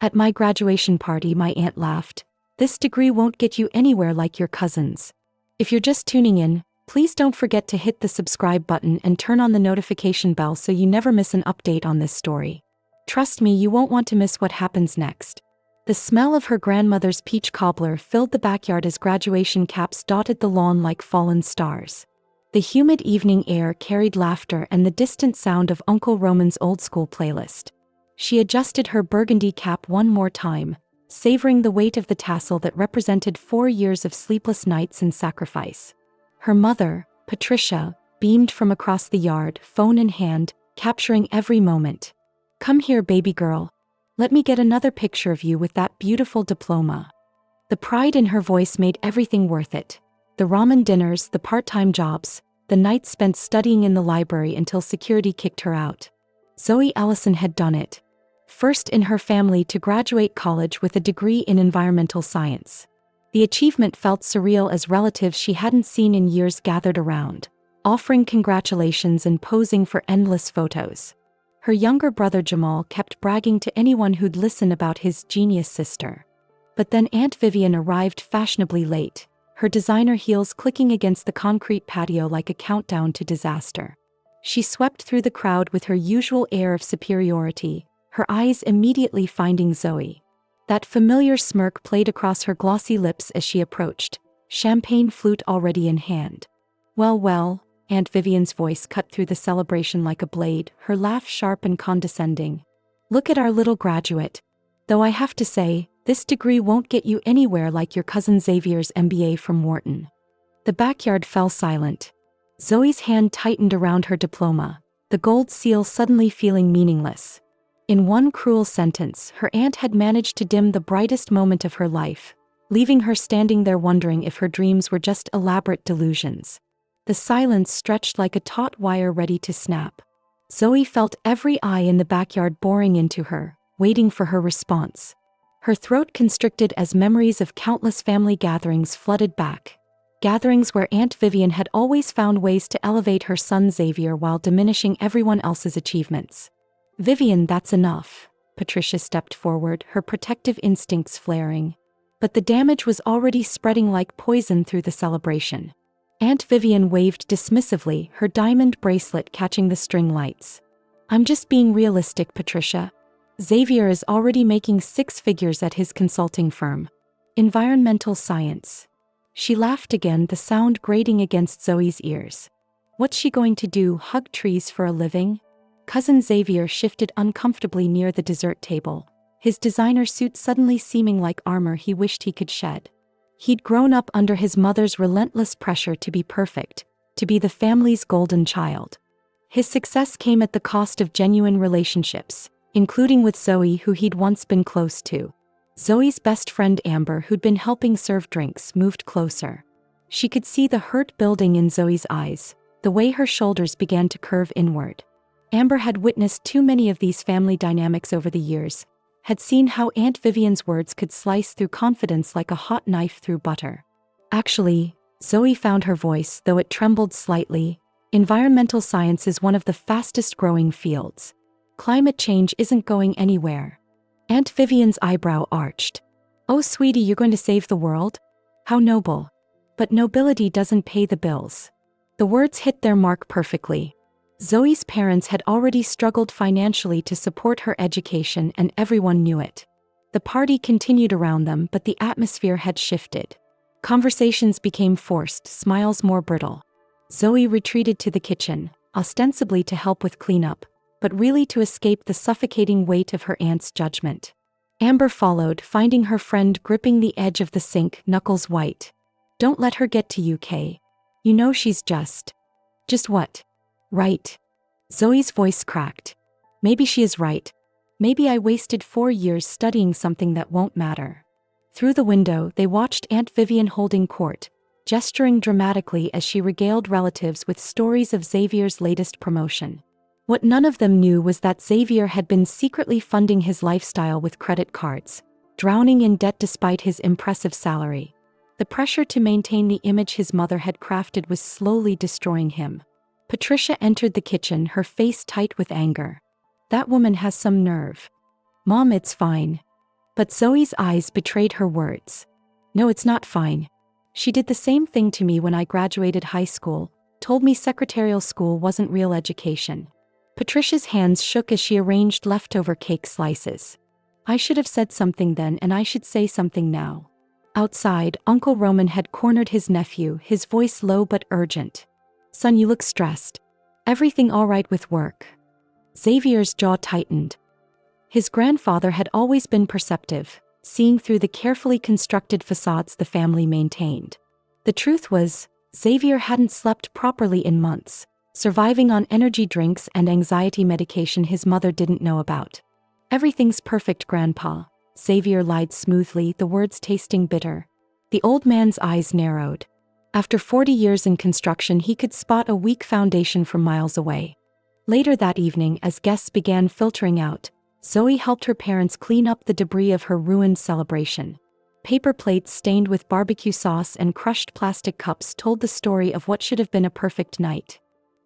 At my graduation party, my aunt laughed. This degree won't get you anywhere like your cousins. If you're just tuning in, please don't forget to hit the subscribe button and turn on the notification bell so you never miss an update on this story. Trust me, you won't want to miss what happens next. The smell of her grandmother's peach cobbler filled the backyard as graduation caps dotted the lawn like fallen stars. The humid evening air carried laughter and the distant sound of Uncle Roman's old-school playlist. She adjusted her burgundy cap one more time, savoring the weight of the tassel that represented 4 years of sleepless nights and sacrifice. Her mother, Patricia, beamed from across the yard, phone in hand, capturing every moment. "Come here, baby girl. Let me get another picture of you with that beautiful diploma." The pride in her voice made everything worth it. The ramen dinners, the part-time jobs, the nights spent studying in the library until security kicked her out. Zoe Allison had done it. First in her family to graduate college with a degree in environmental science. The achievement felt surreal as relatives she hadn't seen in years gathered around, offering congratulations and posing for endless photos. Her younger brother Jamal kept bragging to anyone who'd listen about his genius sister. But then Aunt Vivian arrived fashionably late, her designer heels clicking against the concrete patio like a countdown to disaster. She swept through the crowd with her usual air of superiority, her eyes immediately finding Zoe. That familiar smirk played across her glossy lips as she approached, champagne flute already in hand. "Well, well," Aunt Vivian's voice cut through the celebration like a blade, her laugh sharp and condescending. "Look at our little graduate. Though I have to say, this degree won't get you anywhere like your cousin Xavier's MBA from Wharton." The backyard fell silent. Zoe's hand tightened around her diploma, the gold seal suddenly feeling meaningless. In one cruel sentence, her aunt had managed to dim the brightest moment of her life, leaving her standing there wondering if her dreams were just elaborate delusions. The silence stretched like a taut wire ready to snap. Zoe felt every eye in the backyard boring into her, waiting for her response. Her throat constricted as memories of countless family gatherings flooded back. Gatherings where Aunt Vivian had always found ways to elevate her son Xavier while diminishing everyone else's achievements. "Vivian, that's enough." Patricia stepped forward, her protective instincts flaring. But the damage was already spreading like poison through the celebration. Aunt Vivian waved dismissively, her diamond bracelet catching the string lights. "I'm just being realistic, Patricia. Xavier is already making 6 figures at his consulting firm. Environmental science." She laughed again, the sound grating against Zoe's ears. "What's she going to do, hug trees for a living?" Cousin Xavier shifted uncomfortably near the dessert table, his designer suit suddenly seeming like armor he wished he could shed. He'd grown up under his mother's relentless pressure to be perfect, to be the family's golden child. His success came at the cost of genuine relationships, including with Zoe, who he'd once been close to. Zoe's best friend Amber, who'd been helping serve drinks, moved closer. She could see the hurt building in Zoe's eyes, the way her shoulders began to curve inward. Amber had witnessed too many of these family dynamics over the years, had seen how Aunt Vivian's words could slice through confidence like a hot knife through butter. "Actually," Zoe found her voice, though it trembled slightly, "environmental science is one of the fastest growing fields. Climate change isn't going anywhere." Aunt Vivian's eyebrow arched. "Oh, sweetie, you're going to save the world? How noble. But nobility doesn't pay the bills." The words hit their mark perfectly. Zoe's parents had already struggled financially to support her education, and everyone knew it. The party continued around them, but the atmosphere had shifted. Conversations became forced, smiles more brittle. Zoe retreated to the kitchen, ostensibly to help with cleanup, but really to escape the suffocating weight of her aunt's judgment. Amber followed, finding her friend gripping the edge of the sink, knuckles white. "Don't let her get to you, Kay. You know she's just what? Right." Zoe's voice cracked. "Maybe she is right. Maybe I wasted 4 years studying something that won't matter." Through the window, they watched Aunt Vivian holding court, gesturing dramatically as she regaled relatives with stories of Xavier's latest promotion. What none of them knew was that Xavier had been secretly funding his lifestyle with credit cards, drowning in debt despite his impressive salary. The pressure to maintain the image his mother had crafted was slowly destroying him. Patricia entered the kitchen, her face tight with anger. "That woman has some nerve." "Mom, it's fine." But Zoe's eyes betrayed her words. No, it's not fine. She did the same thing to me when I graduated high school, told me secretarial school wasn't real education. Patricia's hands shook as she arranged leftover cake slices. I should have said something then, and I should say something now. Outside, Uncle Roman had cornered his nephew, his voice low but urgent. Son, you look stressed. Everything all right with work? Xavier's jaw tightened. His grandfather had always been perceptive, seeing through the carefully constructed facades the family maintained. The truth was, Xavier hadn't slept properly in months, surviving on energy drinks and anxiety medication his mother didn't know about. Everything's perfect, Grandpa, Xavier lied smoothly, the words tasting bitter. The old man's eyes narrowed. After 40 years in construction, he could spot a weak foundation from miles away. Later that evening, as guests began filtering out, Zoe helped her parents clean up the debris of her ruined celebration. Paper plates stained with barbecue sauce and crushed plastic cups told the story of what should have been a perfect night.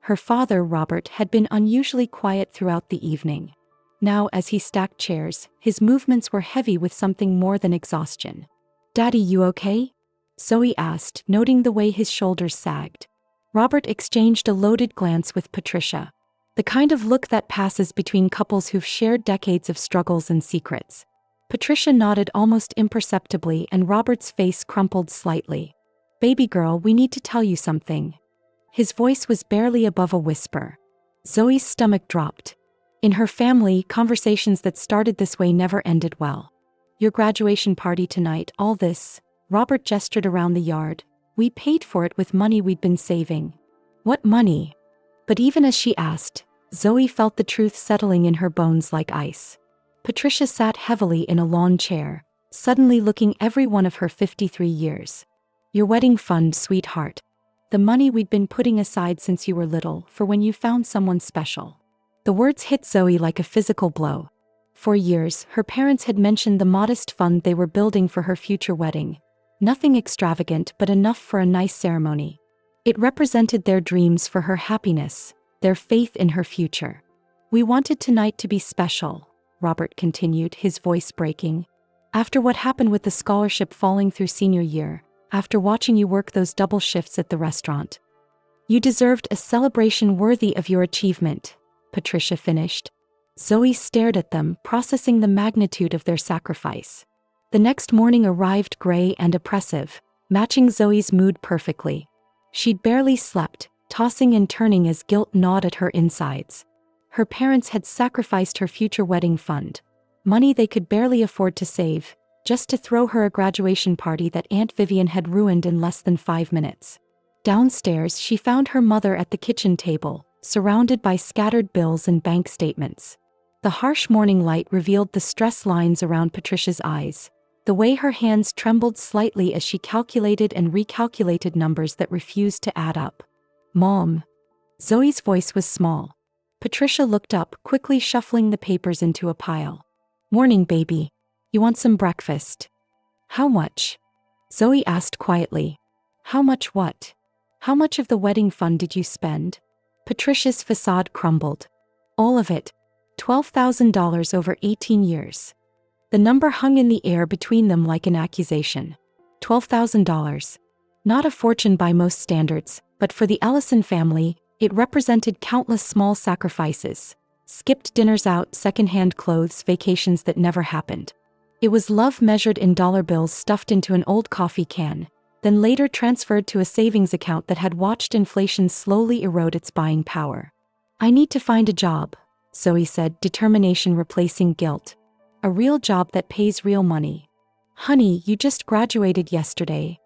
Her father, Robert, had been unusually quiet throughout the evening. Now, as he stacked chairs, his movements were heavy with something more than exhaustion. Daddy, you okay? Zoe asked, noting the way his shoulders sagged. Robert exchanged a loaded glance with Patricia. The kind of look that passes between couples who've shared decades of struggles and secrets. Patricia nodded almost imperceptibly and Robert's face crumpled slightly. Baby girl, we need to tell you something. His voice was barely above a whisper. Zoe's stomach dropped. In her family, conversations that started this way never ended well. Your graduation party tonight, all this, Robert gestured around the yard. We paid for it with money we'd been saving. What money? But even as she asked, Zoe felt the truth settling in her bones like ice. Patricia sat heavily in a lawn chair, suddenly looking every one of her 53 years. Your wedding fund, sweetheart. The money we'd been putting aside since you were little, for when you found someone special. The words hit Zoe like a physical blow. For years, her parents had mentioned the modest fund they were building for her future wedding. Nothing extravagant, but enough for a nice ceremony. It represented their dreams for her happiness, their faith in her future. We wanted tonight to be special, Robert continued, his voice breaking. After what happened with the scholarship falling through senior year, after watching you work those double shifts at the restaurant. You deserved a celebration worthy of your achievement, Patricia finished. Zoe stared at them, processing the magnitude of their sacrifice. The next morning arrived gray and oppressive, matching Zoe's mood perfectly. She'd barely slept, tossing and turning as guilt gnawed at her insides. Her parents had sacrificed her future wedding fund, money they could barely afford to save, just to throw her a graduation party that Aunt Vivian had ruined in less than 5 minutes. Downstairs, she found her mother at the kitchen table, surrounded by scattered bills and bank statements. The harsh morning light revealed the stress lines around Patricia's eyes, the way her hands trembled slightly as she calculated and recalculated numbers that refused to add up. Mom. Zoe's voice was small. Patricia looked up, quickly shuffling the papers into a pile. Morning, baby. You want some breakfast? How much? Zoe asked quietly. How much what? How much of the wedding fund did you spend? Patricia's facade crumbled. All of it. $12,000 over 18 years. The number hung in the air between them like an accusation. $12,000. Not a fortune by most standards, but for the Ellison family, it represented countless small sacrifices. Skipped dinners out, second-hand clothes, vacations that never happened. It was love measured in dollar bills stuffed into an old coffee can, then later transferred to a savings account that had watched inflation slowly erode its buying power. I need to find a job, Zoe said, determination replacing guilt. A real job that pays real money. Honey, you just graduated yesterday.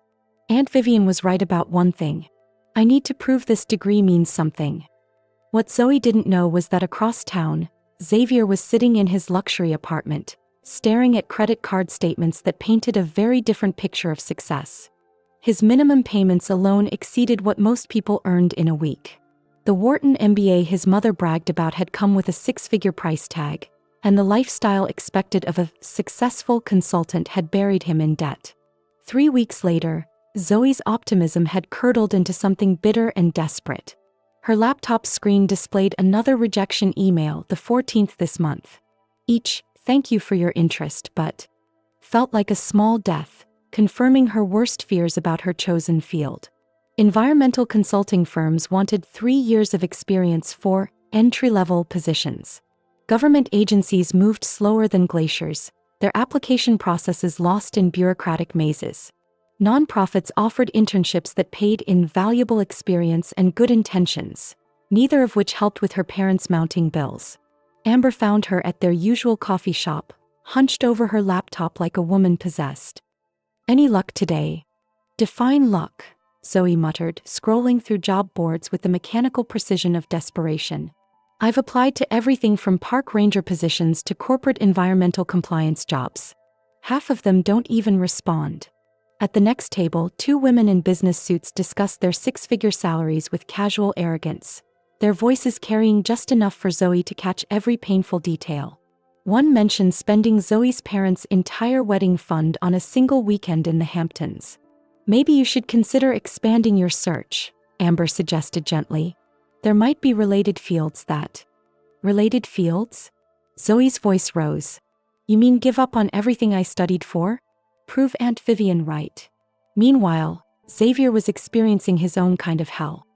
Aunt Vivian was right about one thing. I need to prove this degree means something. What Zoe didn't know was that across town, Xavier was sitting in his luxury apartment, staring at credit card statements that painted a very different picture of success. His minimum payments alone exceeded what most people earned in a week. The Wharton MBA his mother bragged about had come with a 6-figure price tag, and the lifestyle expected of a successful consultant had buried him in debt. 3 weeks later, Zoe's optimism had curdled into something bitter and desperate. Her laptop screen displayed another rejection email, the 14th this month. Each, thank you for your interest, but felt like a small death, confirming her worst fears about her chosen field. Environmental consulting firms wanted 3 years of experience for entry-level positions. Government agencies moved slower than glaciers, their application processes lost in bureaucratic mazes. Nonprofits offered internships that paid in valuable experience and good intentions, neither of which helped with her parents' mounting bills. Amber found her at their usual coffee shop, hunched over her laptop like a woman possessed. "Any luck today?" "Define luck," Zoe muttered, scrolling through job boards with the mechanical precision of desperation. "I've applied to everything from park ranger positions to corporate environmental compliance jobs. Half of them don't even respond." At the next table, 2 women in business suits discussed their 6-figure salaries with casual arrogance, their voices carrying just enough for Zoe to catch every painful detail. One mentioned spending Zoe's parents' entire wedding fund on a single weekend in the Hamptons. "Maybe you should consider expanding your search," Amber suggested gently. "There might be related fields that—" "Related fields?" Zoe's voice rose. "You mean give up on everything I studied for? Prove Aunt Vivian right." Meanwhile, Xavier was experiencing his own kind of hell.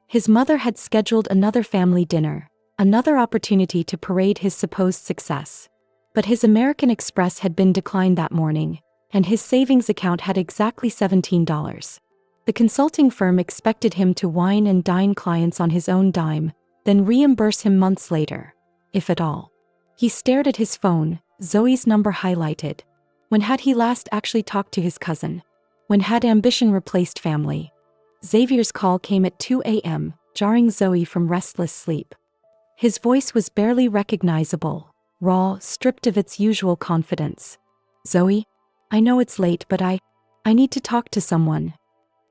His mother had scheduled another family dinner, another opportunity to parade his supposed success. But his American Express had been declined that morning, and his savings account had exactly $17. The consulting firm expected him to wine and dine clients on his own dime, then reimburse him months later, if at all. He stared at his phone, Zoe's number highlighted. When had he last actually talked to his cousin? When had ambition replaced family? Xavier's call came at 2 a.m., jarring Zoe from restless sleep. His voice was barely recognizable, raw, stripped of its usual confidence. "Zoe? I know it's late, but I need to talk to someone."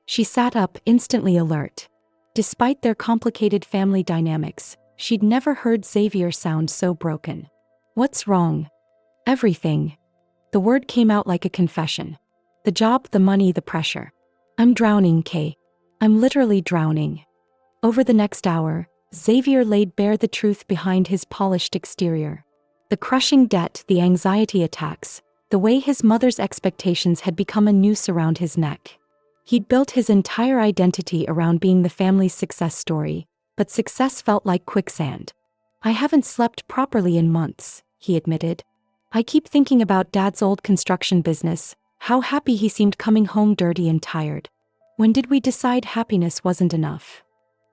She sat up, instantly alert. Despite their complicated family dynamics, she'd never heard Xavier sound so broken. "What's wrong?" "Everything." The word came out like a confession. "The job, the money, the pressure. I'm drowning, Kay. I'm literally drowning." Over the next hour, Xavier laid bare the truth behind his polished exterior. The crushing debt, the anxiety attacks, the way his mother's expectations had become a noose around his neck. He'd built his entire identity around being the family's success story, but success felt like quicksand. "I haven't slept properly in months," he admitted. "I keep thinking about Dad's old construction business, how happy he seemed coming home dirty and tired. When did we decide happiness wasn't enough?"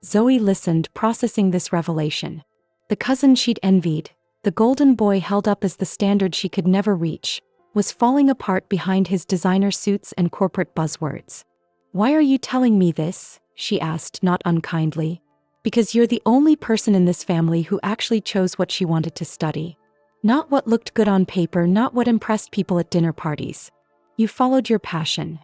Zoe listened, processing this revelation. The cousin she'd envied, the golden boy held up as the standard she could never reach, was falling apart behind his designer suits and corporate buzzwords. "Why are you telling me this?" she asked, not unkindly. "Because you're the only person in this family who actually chose what she wanted to study. Not what looked good on paper, not what impressed people at dinner parties. You followed your passion."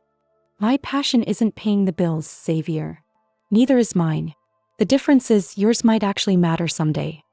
"My passion isn't paying the bills, Xavier. Neither is mine. The difference is yours might actually matter someday."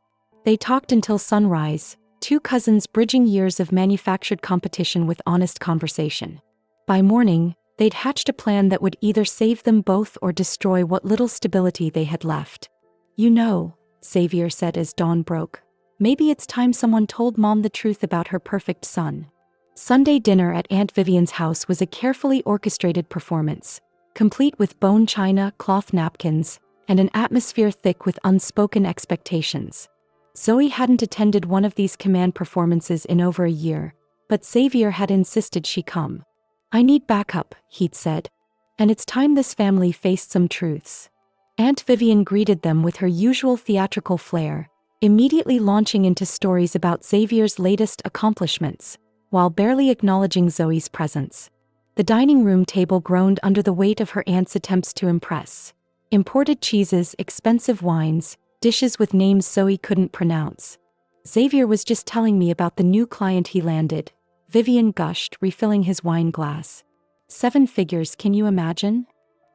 They talked until sunrise, 2 cousins bridging years of manufactured competition with honest conversation. By morning, they'd hatched a plan that would either save them both or destroy what little stability they had left. "You know," Xavier said as dawn broke, "maybe it's time someone told Mom the truth about her perfect son." Sunday dinner at Aunt Vivian's house was a carefully orchestrated performance, complete with bone china, cloth napkins, and an atmosphere thick with unspoken expectations. Zoe hadn't attended one of these command performances in over a year, but Xavier had insisted she come. "I need backup," he'd said. "And it's time this family faced some truths." Aunt Vivian greeted them with her usual theatrical flair, immediately launching into stories about Xavier's latest accomplishments, while barely acknowledging Zoe's presence. The dining room table groaned under the weight of her aunt's attempts to impress. Imported cheeses, expensive wines, dishes with names Zoe couldn't pronounce. "Xavier was just telling me about the new client he landed," Vivian gushed, refilling his wine glass. 7 figures, can you imagine?"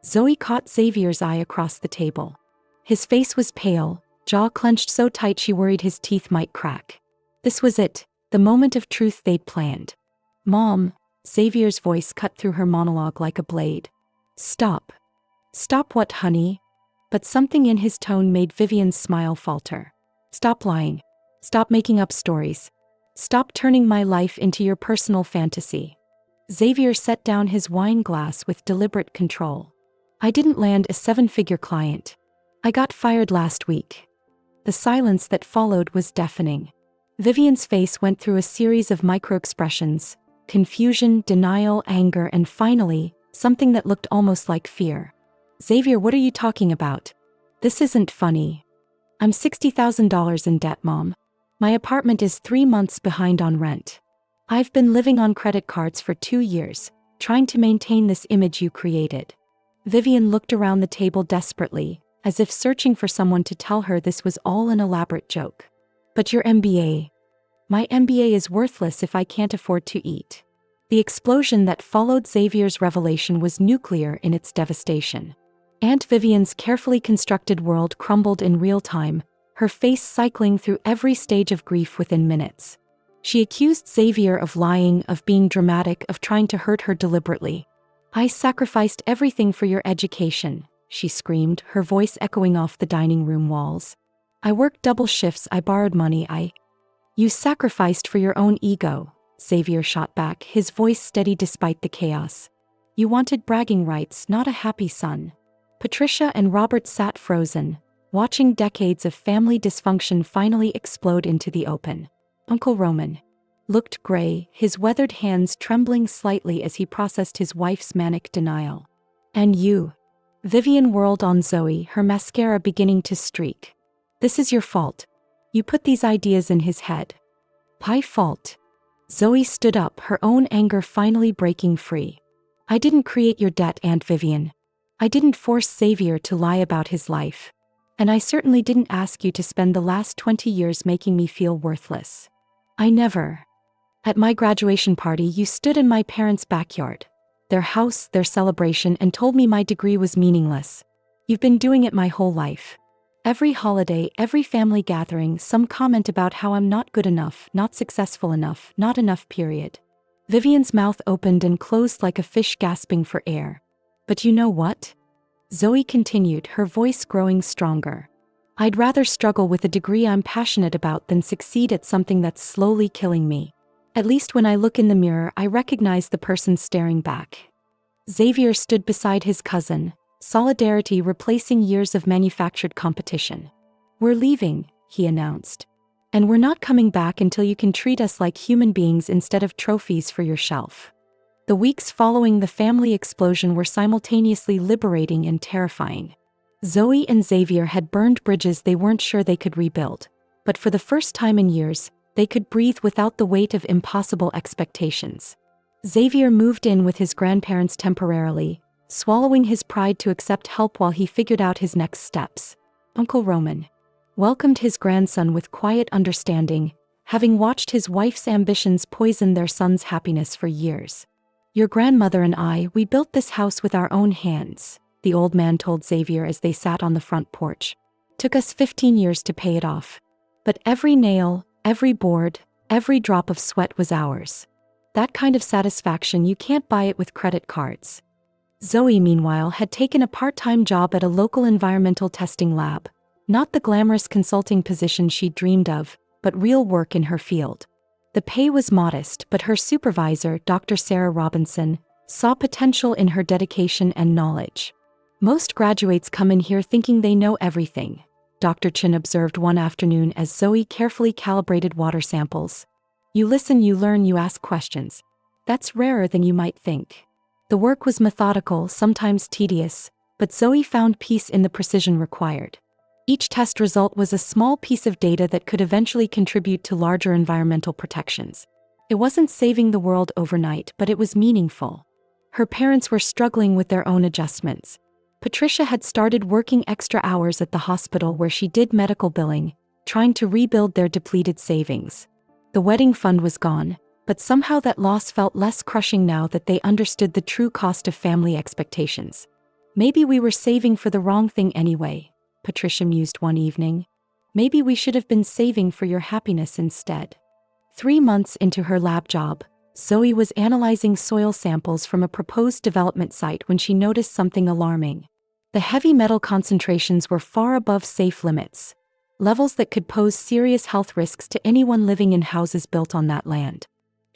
Zoe caught Xavier's eye across the table. His face was pale, jaw clenched so tight she worried his teeth might crack. This was it, the moment of truth they'd planned. "Mom," Xavier's voice cut through her monologue like a blade. "Stop." "Stop what, honey?" But something in his tone made Vivian's smile falter. "Stop lying. Stop making up stories. Stop turning my life into your personal fantasy." Xavier set down his wine glass with deliberate control. I didn't land a 7-figure client. I got fired last week. The silence that followed was deafening. Vivian's face went through a series of micro-expressions: confusion, denial, anger, and finally, something that looked almost like fear. Xavier, what are you talking about? This isn't funny. I'm $60,000 in debt, Mom. My apartment is 3 months behind on rent. I've been living on credit cards for 2 years, trying to maintain this image you created. Vivian looked around the table desperately, as if searching for someone to tell her this was all an elaborate joke. But your MBA? My MBA is worthless if I can't afford to eat. The explosion that followed Xavier's revelation was nuclear in its devastation. Aunt Vivian's carefully constructed world crumbled in real time, her face cycling through every stage of grief within minutes. She accused Xavier of lying, of being dramatic, of trying to hurt her deliberately. I sacrificed everything for your education, she screamed, her voice echoing off the dining room walls. I worked double shifts, I borrowed money, You sacrificed for your own ego, Xavier shot back, his voice steady despite the chaos. You wanted bragging rights, not a happy son. Patricia and Robert sat frozen, watching decades of family dysfunction finally explode into the open. Uncle Roman looked gray, his weathered hands trembling slightly as he processed his wife's manic denial. And you? Vivian whirled on Zoe, her mascara beginning to streak. This is your fault. You put these ideas in his head. My fault. Zoe stood up, her own anger finally breaking free. I didn't create your debt, Aunt Vivian. I didn't force Xavier to lie about his life. And I certainly didn't ask you to spend the last 20 years making me feel worthless. I never. At my graduation party, you stood in my parents' backyard, their house, their celebration, and told me my degree was meaningless. You've been doing it my whole life. Every holiday, every family gathering, some comment about how I'm not good enough, not successful enough, not enough, period. Vivian's mouth opened and closed like a fish gasping for air. But you know what? Zoe continued, her voice growing stronger. I'd rather struggle with a degree I'm passionate about than succeed at something that's slowly killing me. At least when I look in the mirror, I recognize the person staring back. Xavier stood beside his cousin, solidarity replacing years of manufactured competition. We're leaving, he announced. And we're not coming back until you can treat us like human beings instead of trophies for your shelf. The weeks following the family explosion were simultaneously liberating and terrifying. Zoe and Xavier had burned bridges they weren't sure they could rebuild, but for the first time in years, they could breathe without the weight of impossible expectations. Xavier moved in with his grandparents temporarily, swallowing his pride to accept help while he figured out his next steps. Uncle Roman welcomed his grandson with quiet understanding, having watched his wife's ambitions poison their son's happiness for years. Your grandmother and I, we built this house with our own hands, the old man told Xavier as they sat on the front porch. Took us 15 years to pay it off. But every nail, every board, every drop of sweat was ours. That kind of satisfaction, you can't buy it with credit cards. Zoe, meanwhile, had taken a part-time job at a local environmental testing lab. Not the glamorous consulting position she'd dreamed of, but real work in her field. The pay was modest, but her supervisor, Dr. Sarah Robinson, saw potential in her dedication and knowledge. Most graduates come in here thinking they know everything, Dr. Chin observed one afternoon as Zoe carefully calibrated water samples. You listen, you learn, you ask questions. That's rarer than you might think. The work was methodical, sometimes tedious, but Zoe found peace in the precision required. Each test result was a small piece of data that could eventually contribute to larger environmental protections. It wasn't saving the world overnight, but it was meaningful. Her parents were struggling with their own adjustments. Patricia had started working extra hours at the hospital where she did medical billing, trying to rebuild their depleted savings. The wedding fund was gone, but somehow that loss felt less crushing now that they understood the true cost of family expectations. Maybe we were saving for the wrong thing anyway, Patricia mused one evening. Maybe we should have been saving for your happiness instead. 3 months into her lab job, Zoe was analyzing soil samples from a proposed development site when she noticed something alarming. The heavy metal concentrations were far above safe limits, levels that could pose serious health risks to anyone living in houses built on that land.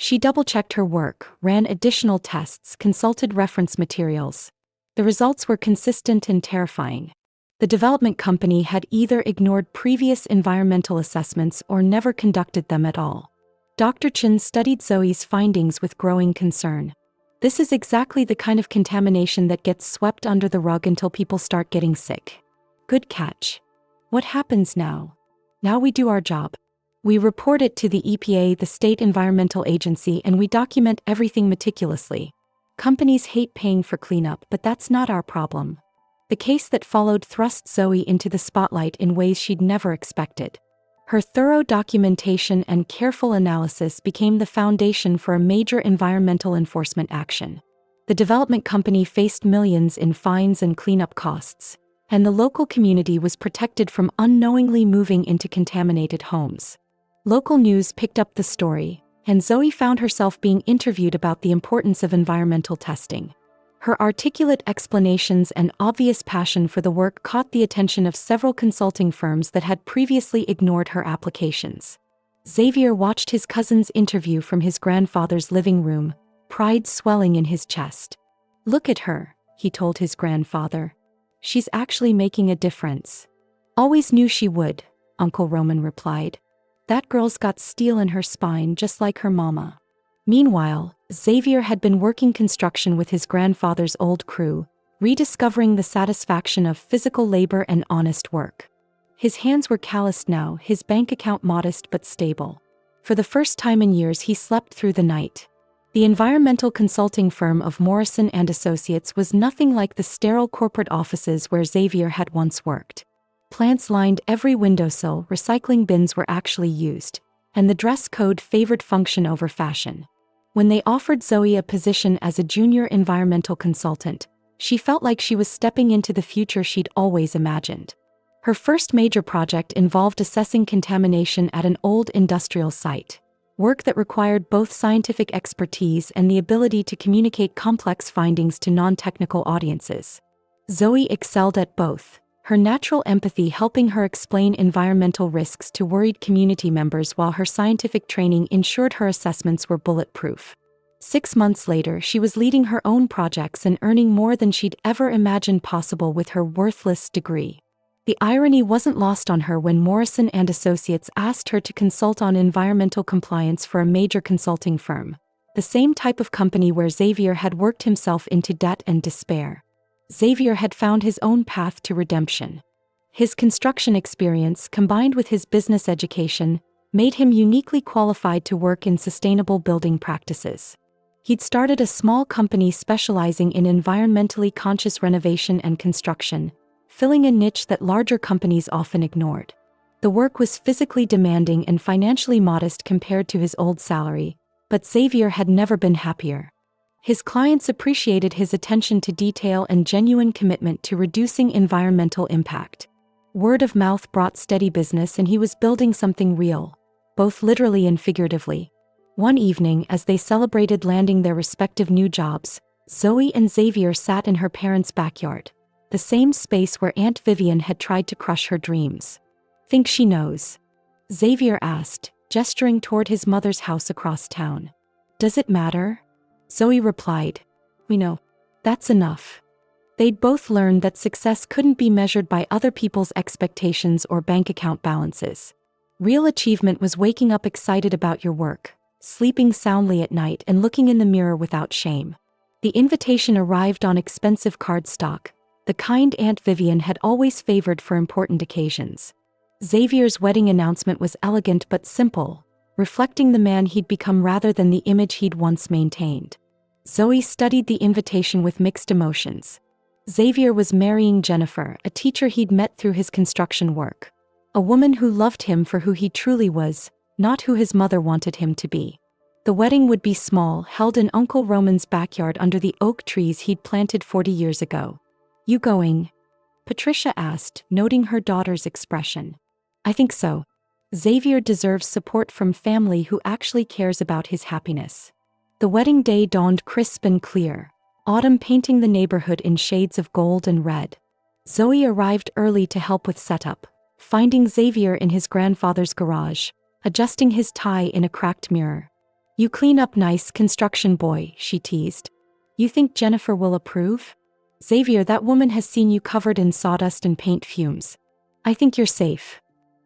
She double-checked her work, ran additional tests, consulted reference materials. The results were consistent and terrifying. The development company had either ignored previous environmental assessments or never conducted them at all. Dr. Chen studied Zoe's findings with growing concern. This is exactly the kind of contamination that gets swept under the rug until people start getting sick. Good catch. What happens now? Now we do our job. We report it to the EPA, the state environmental agency, and we document everything meticulously. Companies hate paying for cleanup, but that's not our problem. The case that followed thrust Zoe into the spotlight in ways she'd never expected. Her thorough documentation and careful analysis became the foundation for a major environmental enforcement action. The development company faced millions in fines and cleanup costs, and the local community was protected from unknowingly moving into contaminated homes. Local news picked up the story, and Zoe found herself being interviewed about the importance of environmental testing. Her articulate explanations and obvious passion for the work caught the attention of several consulting firms that had previously ignored her applications. Xavier watched his cousin's interview from his grandfather's living room, pride swelling in his chest. "Look at her," he told his grandfather. "She's actually making a difference." "Always knew she would," Uncle Roman replied. "That girl's got steel in her spine just like her mama." Meanwhile, Xavier had been working construction with his grandfather's old crew, rediscovering the satisfaction of physical labor and honest work. His hands were calloused now, his bank account modest but stable. For the first time in years he slept through the night. The environmental consulting firm of Morrison and Associates was nothing like the sterile corporate offices where Xavier had once worked. Plants lined every windowsill, recycling bins were actually used, and the dress code favored function over fashion. When they offered Zoe a position as a junior environmental consultant, she felt like she was stepping into the future she'd always imagined. Her first major project involved assessing contamination at an old industrial site, work that required both scientific expertise and the ability to communicate complex findings to non-technical audiences. Zoe excelled at both, her natural empathy helping her explain environmental risks to worried community members while her scientific training ensured her assessments were bulletproof. 6 months later, she was leading her own projects and earning more than she'd ever imagined possible with her worthless degree. The irony wasn't lost on her when Morrison and Associates asked her to consult on environmental compliance for a major consulting firm, the same type of company where Xavier had worked himself into debt and despair. Xavier had found his own path to redemption. His construction experience, combined with his business education, made him uniquely qualified to work in sustainable building practices. He'd started a small company specializing in environmentally conscious renovation and construction, filling a niche that larger companies often ignored. The work was physically demanding and financially modest compared to his old salary, but Xavier had never been happier. His clients appreciated his attention to detail and genuine commitment to reducing environmental impact. Word of mouth brought steady business, and he was building something real, both literally and figuratively. One evening, as they celebrated landing their respective new jobs, Zoe and Xavier sat in her parents' backyard, the same space where Aunt Vivian had tried to crush her dreams. "Think she knows?" Xavier asked, gesturing toward his mother's house across town. "Does it matter?" Zoe replied, "We know. That's enough." They'd both learned that success couldn't be measured by other people's expectations or bank account balances. Real achievement was waking up excited about your work, sleeping soundly at night, and looking in the mirror without shame. The invitation arrived on expensive cardstock, the kind Aunt Vivian had always favored for important occasions. Xavier's wedding announcement was elegant but simple, reflecting the man he'd become rather than the image he'd once maintained. Zoe studied the invitation with mixed emotions. Xavier was marrying Jennifer, a teacher he'd met through his construction work. A woman who loved him for who he truly was, not who his mother wanted him to be. The wedding would be small, held in Uncle Roman's backyard under the oak trees he'd planted 40 years ago. "You going?" Patricia asked, noting her daughter's expression. "I think so. Xavier deserves support from family who actually cares about his happiness." The wedding day dawned crisp and clear, autumn painting the neighborhood in shades of gold and red. Zoe arrived early to help with setup, finding Xavier in his grandfather's garage, adjusting his tie in a cracked mirror. You clean up nice, construction boy, she teased. You think Jennifer will approve? Xavier, that woman has seen you covered in sawdust and paint fumes. I think you're safe.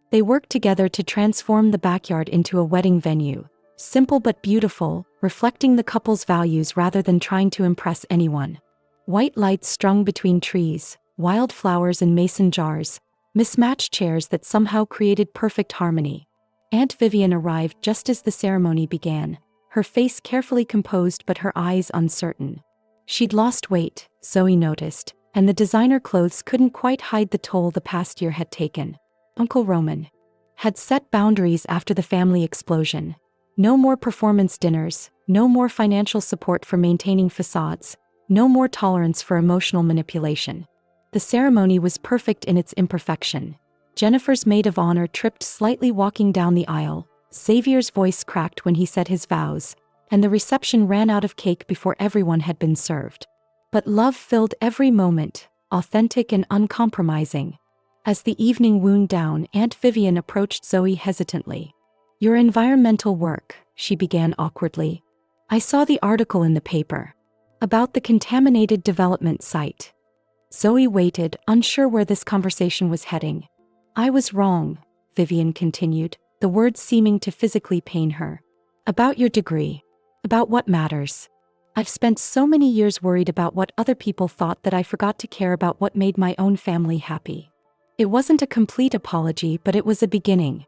They worked together to transform the backyard into a wedding venue. Simple but beautiful, reflecting the couple's values rather than trying to impress anyone. White lights strung between trees, wild flowers in mason jars, mismatched chairs that somehow created perfect harmony. Aunt Vivian arrived just as the ceremony began, her face carefully composed but her eyes uncertain. She'd lost weight, Zoe noticed, and the designer clothes couldn't quite hide the toll the past year had taken. Uncle Roman had set boundaries after the family explosion. No more performance dinners, no more financial support for maintaining facades, no more tolerance for emotional manipulation. The ceremony was perfect in its imperfection. Jennifer's maid of honor tripped slightly walking down the aisle, Xavier's voice cracked when he said his vows, and the reception ran out of cake before everyone had been served. But love filled every moment, authentic and uncompromising. As the evening wound down, Aunt Vivian approached Zoe hesitantly. Your environmental work, she began awkwardly. I saw the article in the paper. About the contaminated development site. Zoe waited, unsure where this conversation was heading. I was wrong, Vivian continued, the words seeming to physically pain her. About your degree. About what matters. I've spent so many years worried about what other people thought that I forgot to care about what made my own family happy. It wasn't a complete apology, but it was a beginning.